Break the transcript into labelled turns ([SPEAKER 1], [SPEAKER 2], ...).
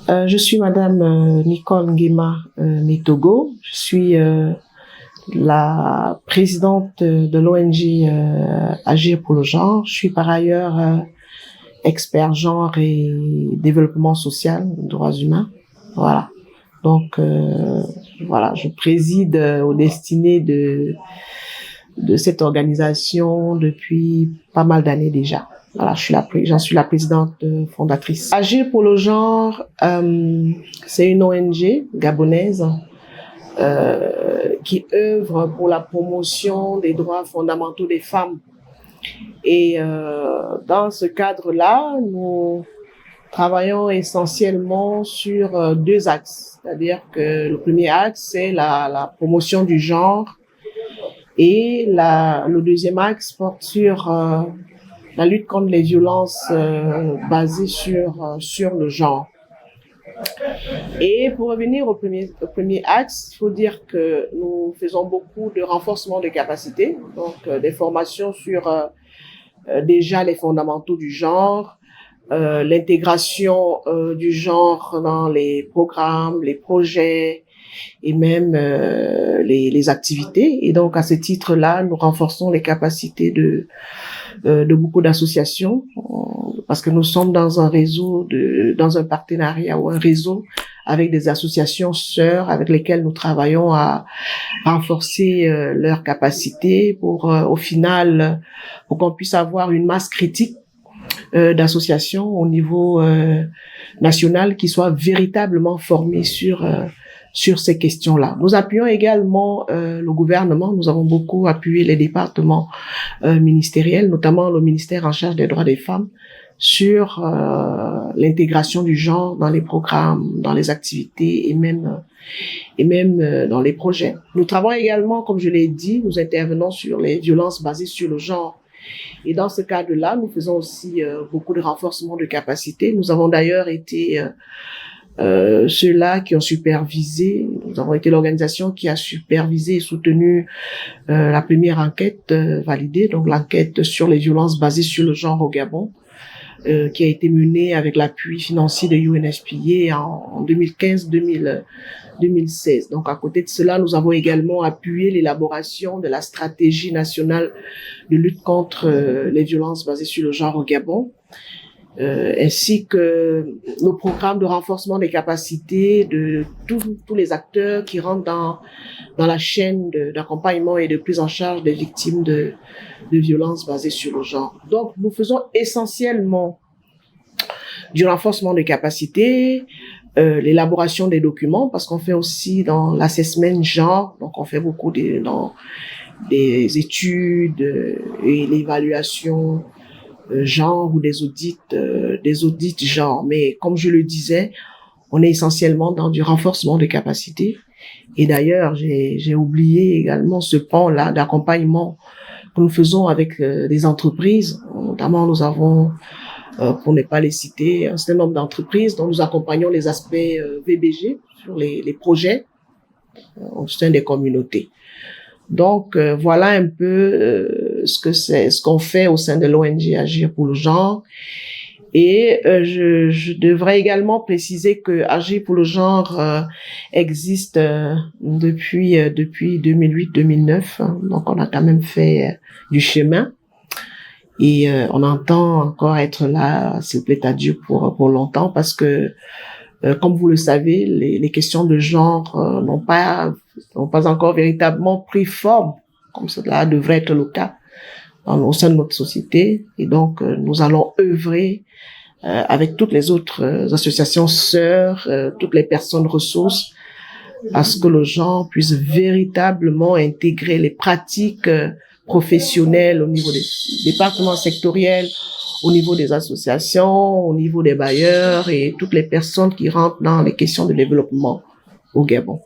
[SPEAKER 1] Je suis Madame Nicole Nguema Metogo. Je suis la présidente de l'ONG Agir pour le genre. Je suis par ailleurs expert genre et développement social, droits humains. Voilà. Donc voilà, je préside aux destinées de cette organisation depuis pas mal d'années déjà. Voilà, j'en suis la présidente fondatrice. Agir pour le genre, c'est une ONG gabonaise qui œuvre pour la promotion des droits fondamentaux des femmes. Et dans ce cadre-là, nous travaillons essentiellement sur deux axes. C'est-à-dire que le premier axe, c'est la promotion du genre, et le deuxième axe porte sur la lutte contre les violences basées sur le genre. Et pour revenir au premier axe, il faut dire que nous faisons beaucoup de renforcement des capacités, donc des formations sur déjà les fondamentaux du genre, l'intégration du genre dans les programmes, les projets et même les activités. Et donc à ce titre-là, nous renforçons les capacités de beaucoup d'associations, parce que nous sommes dans un réseau, dans un partenariat ou un réseau avec des associations sœurs avec lesquelles nous travaillons à renforcer leurs capacités pour au final, pour qu'on puisse avoir une masse critique d'associations au niveau national qui soit véritablement formée sur ces questions-là. Nous appuyons également le gouvernement. Nous avons beaucoup appuyé les départements ministériels, notamment le ministère en charge des droits des femmes, sur l'intégration du genre dans les programmes, dans les activités et même dans les projets. Nous travaillons également, comme je l'ai dit, nous intervenons sur les violences basées sur le genre. Et dans ce cadre-là, nous faisons aussi beaucoup de renforcement de capacités. Nous avons d'ailleurs été ceux-là qui ont supervisé, nous avons été l'organisation qui a supervisé et soutenu la première enquête validée, donc l'enquête sur les violences basées sur le genre au Gabon, qui a été menée avec l'appui financier de UNFPA en 2015-2016. Donc à côté de cela, nous avons également appuyé l'élaboration de la stratégie nationale de lutte contre les violences basées sur le genre au Gabon, ainsi que nos programmes de renforcement des capacités de tous les acteurs qui rentrent dans la chaîne d'accompagnement et de prise en charge des victimes de violences basées sur le genre. Donc, nous faisons essentiellement du renforcement des capacités, l'élaboration des documents, parce qu'on fait aussi dans l'assessment genre, donc on fait beaucoup dans des études et l'évaluation genre ou des audits genre. Mais comme je le disais, on est essentiellement dans du renforcement des capacités. Et d'ailleurs, j'ai oublié également ce pan-là d'accompagnement que nous faisons avec des entreprises. Notamment, nous avons, pour ne pas les citer, un certain nombre d'entreprises dont nous accompagnons les aspects VBG sur les projets au sein des communautés. Donc, voilà un peu ce qu'on fait au sein de l'ONG Agir pour le genre. Et je devrais également préciser que Agir pour le genre existe depuis 2008-2009. Donc, on a quand même fait du chemin. Et on entend encore être là, s'il plaît à Dieu, pour longtemps, parce que comme vous le savez, les questions de genre n'ont pas encore véritablement pris forme, comme cela devrait être le cas au sein de notre société. Et donc, nous allons œuvrer avec toutes les autres associations sœurs, toutes les personnes ressources, à ce que le genre puisse véritablement intégrer les pratiques professionnelles au niveau des départements sectoriels, au niveau des associations, au niveau des bailleurs et toutes les personnes qui rentrent dans les questions de développement au Gabon.